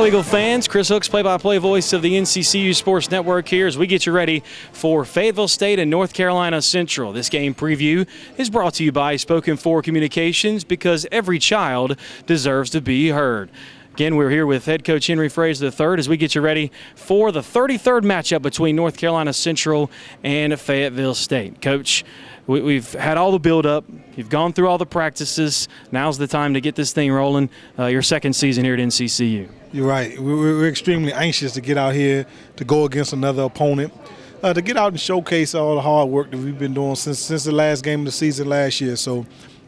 Go Eagle fans, Chris Hooks, play-by-play voice of the NCCU Sports Network here as we get you ready for Fayetteville State and North Carolina Central. This game preview is brought to you by Spoken For Communications, because every child deserves to be heard. Again, we're here with head coach Henry Frazier III as we get you ready for the 33rd matchup between North Carolina Central and Fayetteville State. Coach, we've had all the build-up. You've gone through all the practices. Now's the time to get this thing rolling. Your second season here at NCCU. You're right. We're extremely anxious to get out here to go against another opponent, to get out and showcase all the hard work that we've been doing since the last game of the season last year. So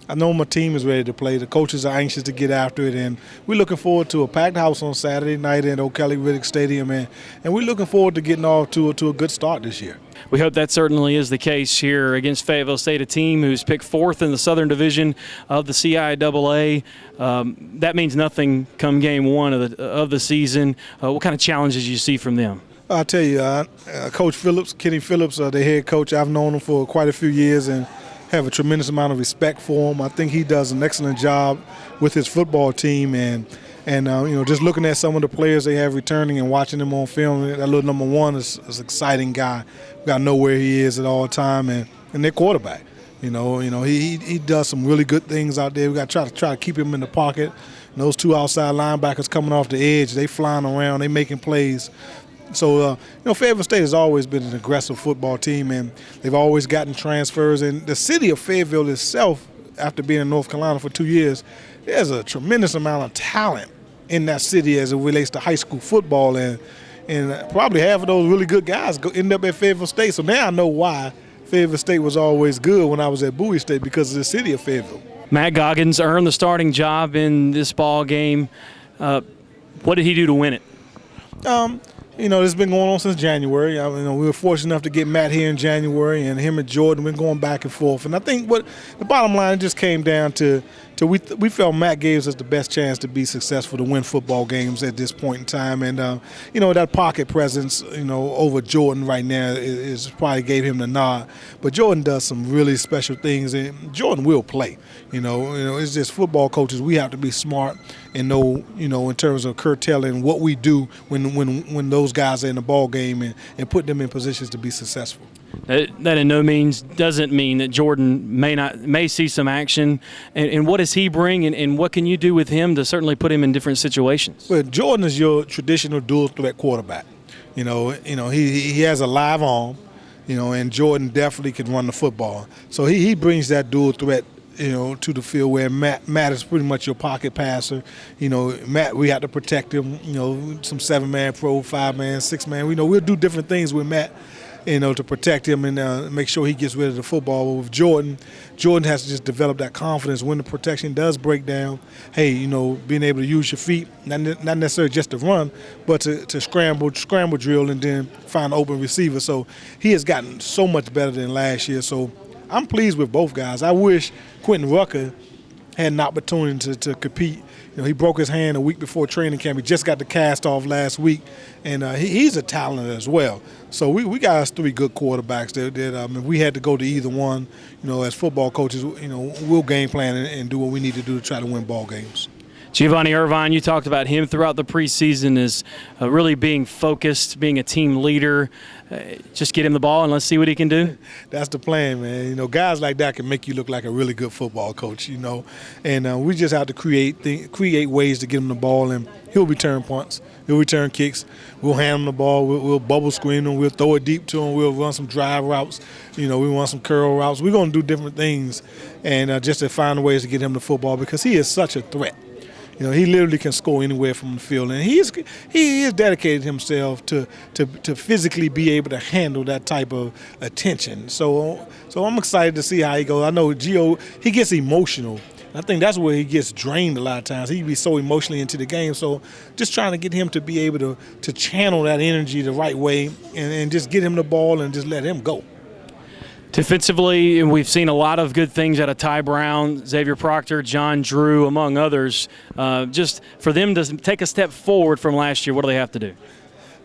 I know my team is ready to play. The coaches are anxious to get after it, and we're looking forward to a packed house on Saturday night at O'Kelly Riddick Stadium, and we're looking forward to getting off to a good start this year. We hope that certainly is the case here against Fayetteville State, a team who's picked fourth in the Southern Division of the CIAA. That means nothing come game one of the season. What kind of challenges do you see from them? I'll tell you, Coach Phillips, Kenny Phillips, the head coach, I've known him for quite a few years and have a tremendous amount of respect for him. I think he does an excellent job with his football team, and just looking at some of the players they have returning and watching them on film, that little number one is an exciting guy. We got to know where he is at all time, and their quarterback. He does some really good things out there. We got to try to keep him in the pocket. And those two outside linebackers coming off the edge, they flying around, they making plays. So, Fayetteville State has always been an aggressive football team, and they've always gotten transfers. And the city of Fayetteville itself, after being in North Carolina for 2 years, there's a tremendous amount of talent in that city as it relates to high school football. And probably half of those really good guys end up at Fayetteville State. So now I know why Fayetteville State was always good when I was at Bowie State, because of the city of Fayetteville. Matt Goggins earned the starting job in this ball game. What did he do to win it? It's been going on since January. We were fortunate enough to get Matt here in January, and him and Jordan been going back and forth. And I think what the bottom line just came down to we felt Matt gave us the best chance to be successful, to win football games at this point in time. And that pocket presence, over Jordan right now is probably gave him the nod. But Jordan does some really special things, and Jordan will play. It's just football coaches. We have to be smart and know, in terms of curtailing what we do when those guys are in the ball game, and put them in positions to be successful. That in no means doesn't mean that Jordan may see some action. And what does he bring, and what can you do with him to certainly put him in different situations? Well, Jordan is your traditional dual threat quarterback. He has a live arm, and Jordan definitely can run the football. So he brings that dual threat to the field, where Matt is pretty much your pocket passer. Matt, we have to protect him, some 7-man pro, 5-man, 6-man. We'll do different things with Matt, to protect him and make sure he gets rid of the football. But with Jordan has to just develop that confidence when the protection does break down. Hey, being able to use your feet, not necessarily just to run, but to scramble drill and then find an open receiver. So he has gotten so much better than last year. So I'm pleased with both guys. I wish Quentin Rucker had an opportunity to compete. He broke his hand a week before training camp. He just got the cast off last week, and he's a talent as well. So we got us 3 good quarterbacks that if we had to go to either one, as football coaches, we'll game plan and do what we need to do to try to win ball games. Giovanni Irvine, you talked about him throughout the preseason as really being focused, being a team leader. Just get him the ball and let's see what he can do. That's the plan, man. Guys like that can make you look like a really good football coach, And we just have to create ways to get him the ball, and he'll return punts. He'll return kicks. We'll hand him the ball. We'll bubble screen him. We'll throw it deep to him. We'll run some drive routes. We run some curl routes. We're going to do different things, and just to find ways to get him the football, because he is such a threat. He literally can score anywhere from the field, and he has dedicated himself to physically be able to handle that type of attention. So I'm excited to see how he goes. I know Gio, he gets emotional. I think that's where he gets drained a lot of times. He be so emotionally into the game. So just trying to get him to be able to channel that energy the right way, and just get him the ball and just let him go. Defensively, we've seen a lot of good things out of Ty Brown, Xavier Proctor, John Drew, among others. Just for them to take a step forward from last year, what do they have to do?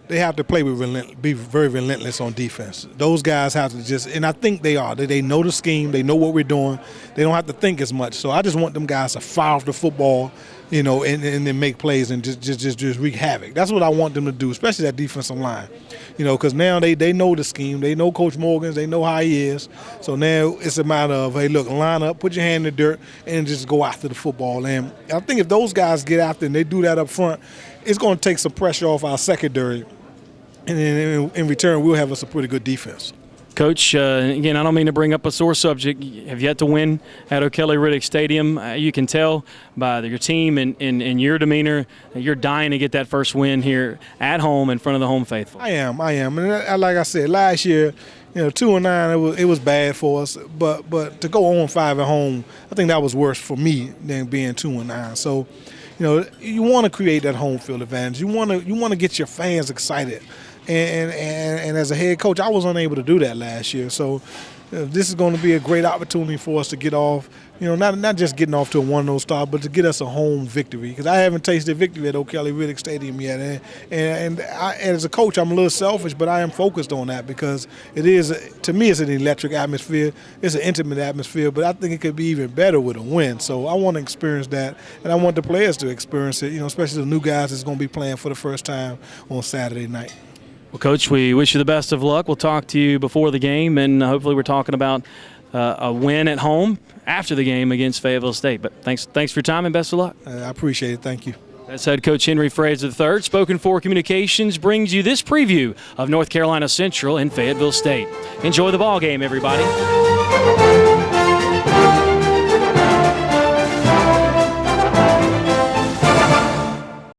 They have to be very relentless on defense. Those guys have to and I think they are. They know the scheme. They know what we're doing. They don't have to think as much. So I just want them guys to fire off the football, you know, and then make plays and just wreak havoc. That's what I want them to do, especially that defensive line. You know, because now they know the scheme. They know Coach Morgan's. They know how he is. So now it's a matter of, hey, look, line up, put your hand in the dirt, and just go after the football. And I think if those guys get after and they do that up front, it's going to take some pressure off our secondary. And then in return, we'll have us a pretty good defense. Coach, again, I don't mean to bring up a sore subject. You have yet to win at O'Kelly-Riddick Stadium. You can tell by your team and your demeanor that you're dying to get that first win here at home in front of the home faithful. I am. And like I said, last year, you know, 2-9, it was bad for us. But to go 0-5 at home, I think that was worse for me than being 2-9. So, you know, you want to create that home field advantage. You want to get your fans excited. And as a head coach, I was unable to do that last year. So this is going to be a great opportunity for us to get off, you know, not just getting off to a 1-0 start, but to get us a home victory. Because I haven't tasted victory at O'Kelly-Riddick Stadium yet. And as a coach, I'm a little selfish, but I am focused on that because it is, to me, it's an electric atmosphere. It's an intimate atmosphere, but I think it could be even better with a win. So I want to experience that, and I want the players to experience it, you know, especially the new guys that's going to be playing for the first time on Saturday night. Well, Coach, we wish you the best of luck. We'll talk to you before the game, and hopefully we're talking about a win at home after the game against Fayetteville State. But thanks for your time and best of luck. I appreciate it. Thank you. That's head coach Henry Frazier III. Spoken for Communications brings you this preview of North Carolina Central and Fayetteville State. Enjoy the ball game, everybody.